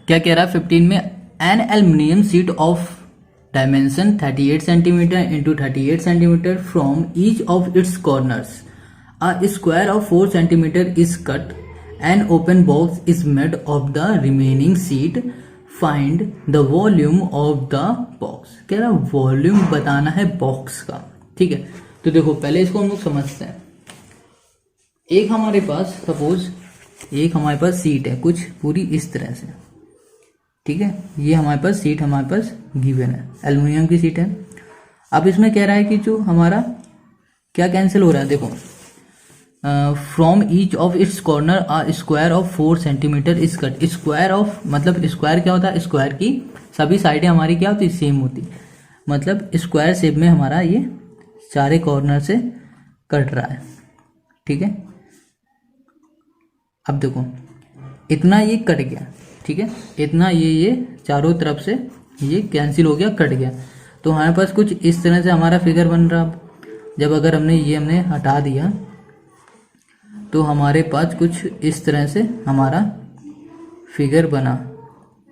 क्या कह रहा है 15 में, an aluminium sheet of dimension 38 centimetre into 38 centimetre from each of its corners a square of 4 centimetre is cut an open box is made of the remaining sheet, find the volume of the box. कह रहा volume बताना है box का। ठीक है, तो देखो पहले इसको हम लोग समझते हैं। एक हमारे पास सपोज एक हमारे पास सीट है कुछ पूरी इस तरह से, ठीक है, ये हमारे पास सीट हमारे पास गिवन है, एल्युमिनियम की सीट है। अब इसमें कह रहा है कि जो हमारा क्या कैंसिल हो रहा है, देखो from each of it's corner a square of 4 centimetre is cut. Square of मतलब स्क्वायर क्या होता है, स्क्वायर की सभी साइडें हमारी क्या होती, सेम होती, मतलब स्क्वायर शेप में हमारा ये सारे कॉर्नर से कट रहा है। ठीक है, अब देखो इतना ये कट गया, ठीक है, इतना ये चारों तरफ से ये कैंसिल हो गया, कट गया, तो हमारे पास कुछ इस तरह से हमारा फिगर बन रहा। जब अगर हमने हटा दिया तो हमारे पास कुछ इस तरह से हमारा फिगर बना।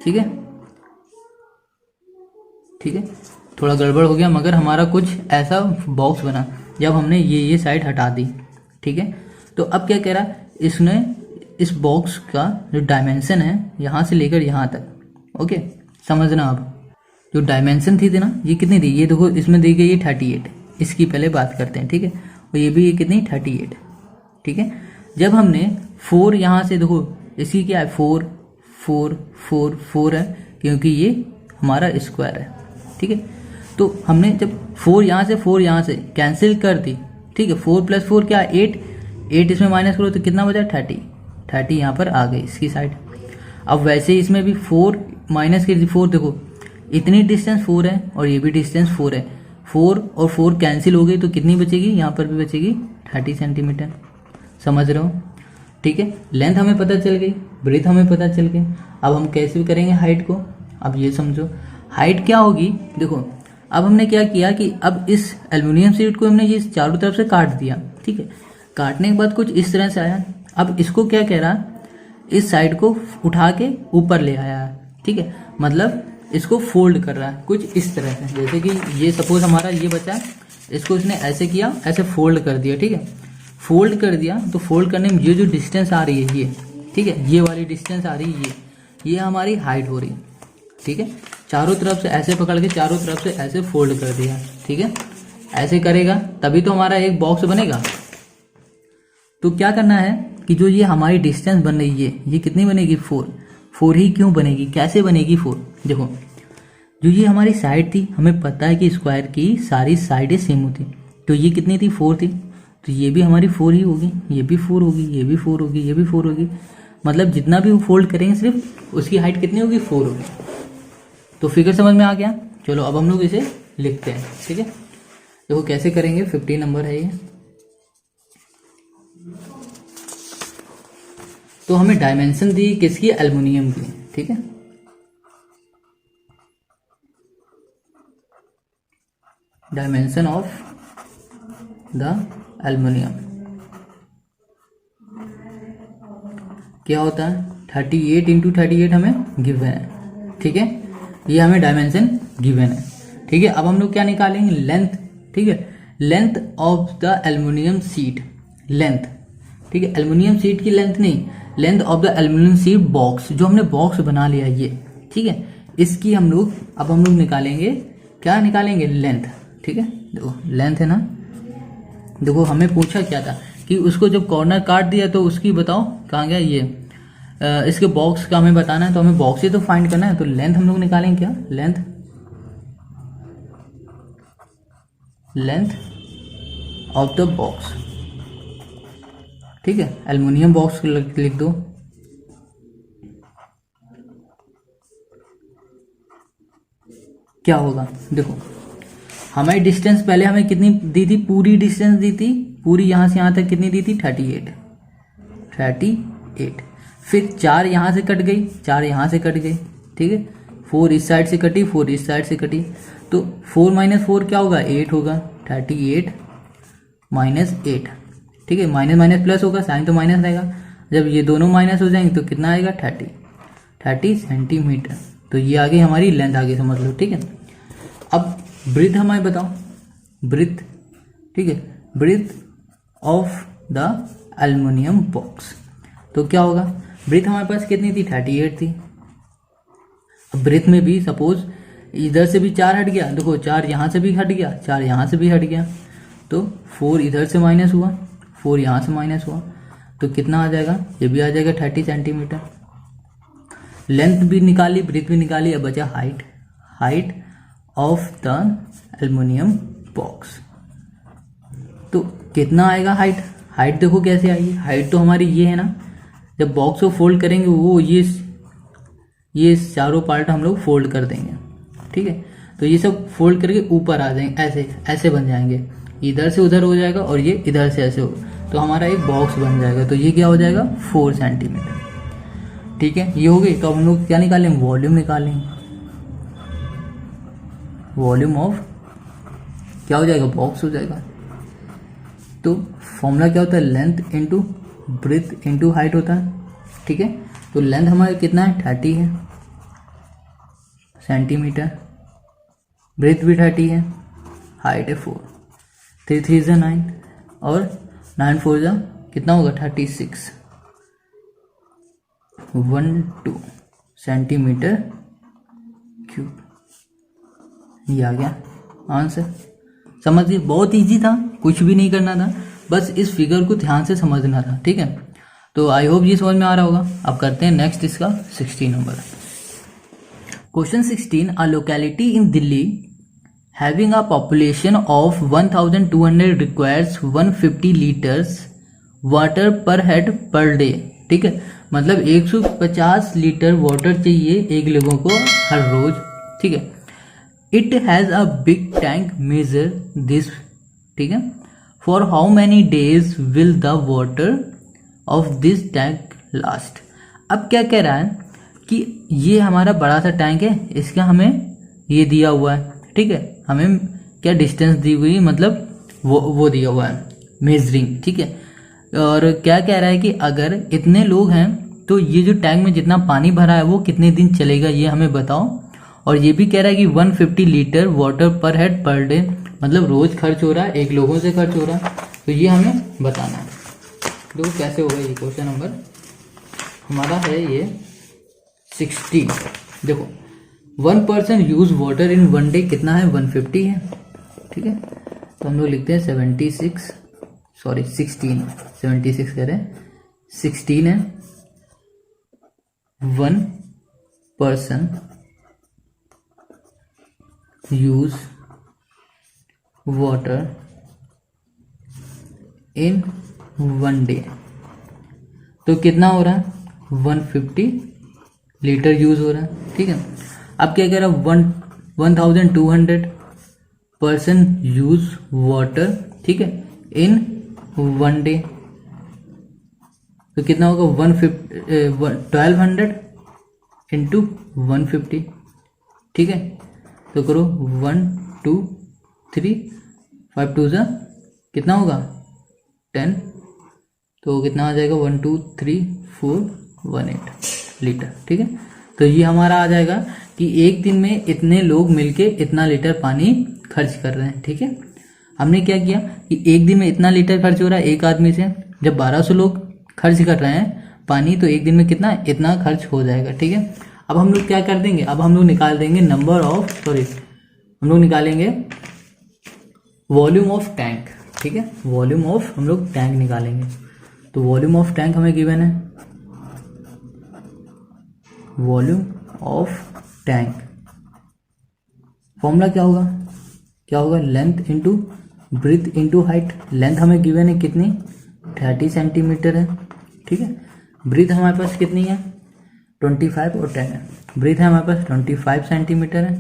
ठीक है, ठीक है, थोड़ा गड़बड़ हो गया मगर हमारा कुछ ऐसा बॉक्स बना जब हमने ये साइड हटा दी। ठीक है, तो अब क्या कह रहा है, इसने इस बॉक्स का जो डायमेंशन है यहाँ से लेकर यहाँ तक, ओके समझना। आप जो डायमेंशन थी ना, ये कितनी थी, ये देखो इसमें दी गई ये 38, इसकी पहले बात करते हैं। ठीक है, और ये भी ये कितनी 38। ठीक है, जब हमने 4 यहाँ से देखो इसकी क्या है 4 4 4 4 है क्योंकि ये हमारा स्क्वायर है। ठीक है, तो हमने जब 4 यहाँ से कैंसिल कर दी। ठीक है, 4 + 4 क्या 8 इसमें माइनस करो तो कितना बचा 30 यहाँ पर आ गई इसकी साइड। अब वैसे इसमें भी 4 माइनस कर दी 4, देखो इतनी डिस्टेंस 4 है और ये भी डिस्टेंस 4 है, 4 और 4 कैंसिल हो गई तो कितनी बचेगी, यहाँ पर भी बचेगी 30 सेंटीमीटर। समझ रहे हो। ठीक है, लेंथ हमें पता चल गई, ब्रेथ हमें पता चल गई। अब हम कैसे करेंगे हाइट को, अब ये समझो हाइट क्या होगी। देखो अब हमने क्या किया कि अब इस एल्युमिनियम शीट को हमने ये चारों तरफ से काट दिया। ठीक है, काटने के बाद कुछ इस तरह से आया। अब इसको क्या कह रहा, इस साइड को उठा के ऊपर ले आया है। ठीक है, मतलब इसको फोल्ड कर रहा है कुछ इस तरह से, जैसे कि ये सपोज हमारा ये बचा, इसको इसने ऐसे किया, ऐसे फोल्ड कर दिया। ठीक है, फोल्ड कर दिया तो फोल्ड करने में ये जो डिस्टेंस आ रही है ये, ठीक है, ये वाली डिस्टेंस आ रही है, ये हमारी हाइट हो रही है। ठीक है, चारों तरफ से ऐसे पकड़ के चारों तरफ से ऐसे फोल्ड कर दिया। ठीक है, ऐसे करेगा तभी तो हमारा एक बॉक्स बनेगा। तो क्या करना है कि जो ये हमारी डिस्टेंस बन रही है ये कितनी बनेगी 4 ही क्यों बनेगी, कैसे बनेगी 4, देखो जो ये हमारी साइड थी, हमें पता है कि स्क्वायर की सारी साइडें सेम होती, तो ये कितनी थी 4 थी, तो ये भी हमारी 4 ही होगी, ये भी 4 होगी, ये भी 4 होगी, ये भी 4 होगी, मतलब जितना भी फोल्ड करेंगे सिर्फ उसकी हाइट कितनी होगी 4 होगी। तो फिगर समझ में आ गया। चलो अब हम लोग इसे लिखते हैं। ठीक है, देखो कैसे करेंगे, 15 नंबर है ये। तो हमें डायमेंशन दी किसकी, एल्युमिनियम की। ठीक है, डायमेंशन ऑफ द एल्युमिनियम क्या होता है 38 × 38 हमें गिवन है। ठीक है, ये हमें डायमेंशन गिवन है। ठीक है, अब हम लोग क्या निकालेंगे, लेंथ। ठीक है, length of the aluminium sheet, length. ठीक है, एल्युमिनियम शीट की लेंथ नहीं, length of the aluminium sheet box, जो हमने बॉक्स बना लिया ये। ठीक है, इसकी हम लोग निकालेंगे, क्या निकालेंगे, लेंथ। ठीक है, देखो लेंथ है ना, देखो हमें पूछा क्या था कि उसको जब कॉर्नर काट दिया तो उसकी बताओ कहाँ गया ये, इसके बॉक्स का हमें बताना है, तो हमें बॉक्स ही तो फाइंड करना है। तो लेंथ हम लोग निकालेंगे क्या, लेंथ ऑफ द बॉक्स। ठीक है, एल्युमिनियम बॉक्स लिख दो। क्या होगा, देखो हमारी डिस्टेंस पहले हमें कितनी दी थी, पूरी डिस्टेंस दी थी, पूरी यहाँ से यहाँ तक कितनी दी थी 38। फिर 4 यहाँ से कट गई, 4 यहाँ से कट गई। ठीक है, 4 इस साइड से कटी, 4 इस साइड से कटी, तो 4 - 4 क्या होगा 8 होगा, 38 - 8। ठीक है, माइनस माइनस प्लस होगा, साइन तो माइनस रहेगा, जब ये दोनों माइनस हो जाएंगे तो कितना आएगा 30। 30 सेंटीमीटर। तो ये आगे हमारी लेंथ आगे समझ लो, ठीक है। अब ब्रीथ हमारे बताओ, ब्रीथ, ठीक है, breadth of the aluminium box. तो क्या होगा, ब्रीथ हमारे पास कितनी थी, 38 थी। अब ब्रीथ में भी सपोज इधर से भी 4 हट गया, देखो 4 यहाँ से भी हट गया, 4 यहाँ से भी हट गया, तो 4 इधर से माइनस हुआ, 4 यहाँ से माइनस हुआ, तो कितना आ जाएगा, ये भी आ जाएगा 30 सेंटीमीटर। लेंथ भी निकाली, ब्रीथ भी निकाली, अब बचा height, height of the aluminium box. तो कितना आएगा हाइट, हाइट देखो कैसे आएगी, हाइट तो हमारी ये है ना, जब बॉक्स को फोल्ड करेंगे वो ये चारों पार्ट हम लोग फोल्ड कर देंगे, ठीक है। तो ये सब फोल्ड करके ऊपर आ जाएंगे, ऐसे ऐसे बन जाएंगे, इधर से उधर हो जाएगा और ये इधर से ऐसे हो, तो हमारा एक बॉक्स बन जाएगा। तो ये क्या हो जाएगा, 4 सेंटीमीटर, ठीक है। ये हो गई। तो अब हम लोग क्या निकालेंगे, वॉल्यूम निकालेंगे। वॉल्यूम ऑफ क्या हो जाएगा, बॉक्स हो जाएगा। तो फॉर्मूला क्या होता है, length into breadth into height होता है, ठीक है। तो लेंथ हमारा कितना है, 30 है सेंटीमीटर, ब्रीथ भी 30 है, हाइट है 4, 3 3 जा 9 और 9 4 जा कितना होगा, 36, 12 सेंटीमीटर क्यूब। ये आ गया आंसर। समझिए, बहुत इजी था, कुछ भी नहीं करना था, बस इस फिगर को ध्यान से समझना था, ठीक है। तो आई होप ये समझ में आ रहा होगा। अब करते हैं नेक्स्ट इसका 16 number. Question 16, a locality in Delhi having a population of 1200 requires 150 litres water पर हेड पर डे, ठीक है। मतलब 150 लीटर वाटर चाहिए एक लोगों को हर रोज, ठीक है। It has a big tank measure this, ठीक है। For how many days will the water of this tank last. अब क्या कह रहा है कि ये हमारा बड़ा सा टैंक है, इसका हमें ये दिया हुआ है, ठीक है। हमें क्या डिस्टेंस दी हुई है, मतलब वो दिया हुआ है मेजरिंग, ठीक है। और क्या कह रहा है कि अगर इतने लोग हैं तो ये जो टैंक में जितना पानी भरा है वो कितने दिन चलेगा, ये हमें बताओ। और ये भी कह रहा है कि 150 लीटर वाटर पर हेड पर डे, मतलब रोज खर्च हो रहा है, एक लोगों से खर्च हो रहा है, तो ये हमें बताना है। देखो कैसे होगा ये क्वेश्चन नंबर हमारा है ये 16। देखो 1 person use water in 1 day कितना है, 150 है, ठीक है। तो हम लोग लिखते हैं 76 कह रहे हैं, 16 है। 1 person use water in 1 day, तो कितना हो रहा है, 150 लीटर यूज हो रहा है, ठीक है। अब क्या कह रहा है, 1200 पर्सन यूज वाटर, ठीक है, इन 1 डे, तो कितना होगा, 1200 इंटू 150, ठीक है। तो करो 1 2 3 5 2 जा कितना होगा 10, तो कितना आ जाएगा 1 2 3 4 1 8 लीटर, ठीक है। तो ये हमारा आ जाएगा कि एक दिन में इतने लोग मिलके इतना लीटर पानी खर्च कर रहे हैं, ठीक है। हमने क्या किया कि एक दिन में इतना लीटर खर्च हो रहा है एक आदमी से, जब 1200 लोग खर्च कर रहे हैं पानी, तो एक दिन में कितना, इतना खर्च हो जाएगा, ठीक है। अब हम लोग क्या कर देंगे, अब हम लोग निकाल देंगे हम लोग निकालेंगे वॉल्यूम ऑफ टैंक, ठीक है। वॉल्यूम ऑफ हम लोग टैंक निकालेंगे। तो वॉल्यूम ऑफ टैंक हमें गिवन है, वॉल्यूम ऑफ टैंक फॉर्मूला क्या होगा length into breadth into height. Length हमें गिवन है कितनी, 30 सेंटीमीटर है, ठीक है। ब्रीथ हमारे पास कितनी है, 25 और 10 है। ब्रीथ है हमारे पास 25 सेंटीमीटर है,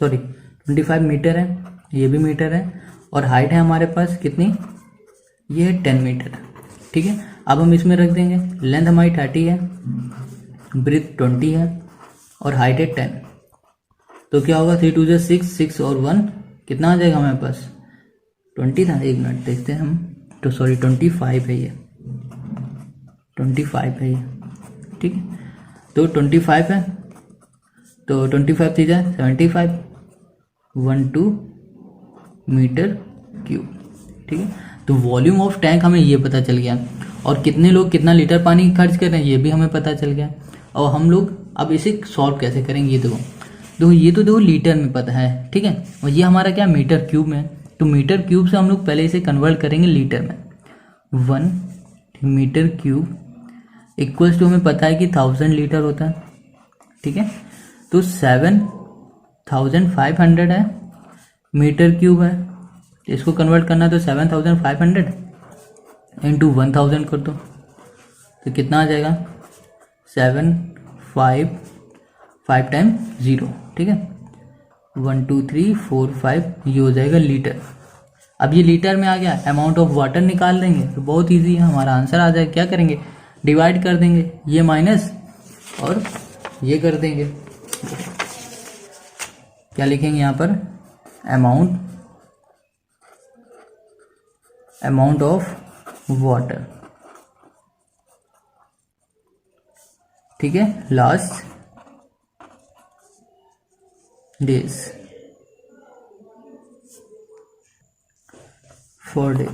25 मीटर है, ये भी मीटर है। और हाइट है हमारे पास कितनी, ये है 10 मीटर, ठीक है। अब हम इसमें रख देंगे, लेंथ हमारी 30 है, ब्रीथ 20 है और हाइट है 10। तो क्या होगा, 3 2 जा 6 और 1 कितना आ जाएगा हमारे पास, 20 था, एक मिनट देखते हैं हम, तो 25 है ये, 25 है ये, ठीक है। तो 25 है, तो 25 थी जाए 75, 12 मीटर क्यूब। ठीक है, तो वॉल्यूम ऑफ टैंक हमें ये पता चल गया, और कितने लोग कितना लीटर पानी खर्च कर रहे हैं ये भी हमें पता चल गया। और हम लोग अब इसे सॉल्व कैसे करेंगे, ये देखो ये तो देखो लीटर में पता है, ठीक है, और ये हमारा क्या मीटर क्यूब में है। तो मीटर क्यूब से हम लोग पहले इसे कन्वर्ट करेंगे लीटर में। 1 मीटर क्यूब इक्वल्स टू हमें पता है कि 1000 लीटर होता है। ठीक है, तो 7500 है मीटर क्यूब है, इसको कन्वर्ट करना तो 7500 इंटू 1000 कर दो, तो कितना आ जाएगा 7 5 5 टाइम 0। ठीक है, 1 2 3 4 5 ये हो जाएगा लीटर। अब ये लीटर में आ गया, अमाउंट ऑफ वाटर निकाल देंगे तो बहुत इजी है, हमारा आंसर आ जाएगा। क्या करेंगे, डिवाइड कर देंगे, ये माइनस और ये कर देंगे, क्या लिखेंगे यहाँ पर, अमाउंट ऑफ वाटर। ठीक है, लास्ट डेज फॉर डे,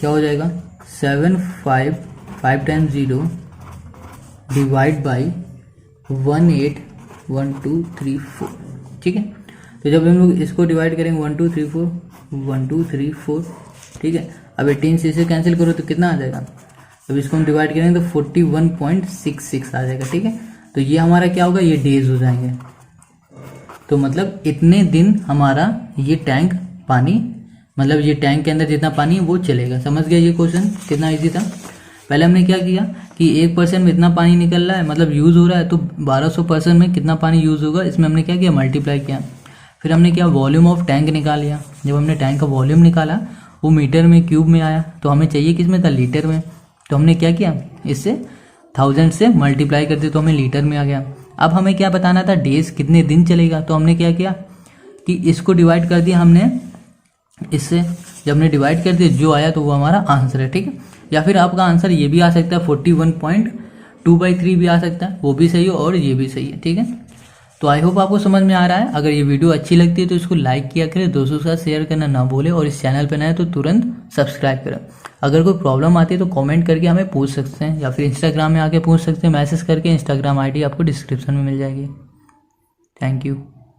क्या हो जाएगा 7 5 5 टाइम्स 0 डिवाइड बाई 1 8 1 2 3 4। ठीक है, तो जब हम लोग इसको डिवाइड करेंगे 1 2 3 4 1 2 3 4, ठीक है, अब 18 से इसे कैंसिल करो तो कितना आ जाएगा, अब इसको हम डिवाइड करेंगे तो 41.66 आ जाएगा। ठीक है, तो ये हमारा क्या होगा, ये डेज हो जाएंगे, तो मतलब इतने दिन हमारा ये टैंक पानी, मतलब ये टैंक के अंदर जितना पानी है वो चलेगा। समझ गया ये क्वेश्चन कितना इजी था। पहले हमने क्या किया कि 1% में इतना पानी निकल रहा है, मतलब यूज़ हो रहा है, तो 1200% में कितना पानी यूज़ होगा, इसमें हमने क्या किया, मल्टीप्लाई किया। फिर हमने क्या, वॉल्यूम ऑफ टैंक निकाल लिया। जब हमने टैंक का वॉल्यूम निकाला वो मीटर में क्यूब में आया, तो हमें चाहिए किस में था, लीटर में, तो हमने क्या किया, इससे 1000 से मल्टीप्लाई कर दिया तो हमें लीटर में आ गया। अब हमें क्या बताना था, डेज कितने दिन चलेगा, तो हमने क्या किया कि इसको डिवाइड कर दिया हमने इससे, जब हमने डिवाइड कर दिया जो आया तो वो हमारा आंसर है। ठीक है, या फिर आपका आंसर ये भी आ सकता है 41.2/3 भी आ सकता है, वो भी सही है और ये भी सही है। ठीक है, तो आई होप आपको समझ में आ रहा है। अगर ये वीडियो अच्छी लगती है तो इसको लाइक किया करें, दोस्तों के साथ शेयर करना ना भूलें, और इस चैनल पर नए तो तुरंत सब्सक्राइब करें। अगर कोई प्रॉब्लम आती है तो कमेंट करके हमें पूछ सकते हैं, या फिर इंस्टाग्राम में आके पूछ सकते हैं, मैसेज करके। इंस्टाग्राम आईडी आपको डिस्क्रिप्शन में मिल जाएगी। Thank you.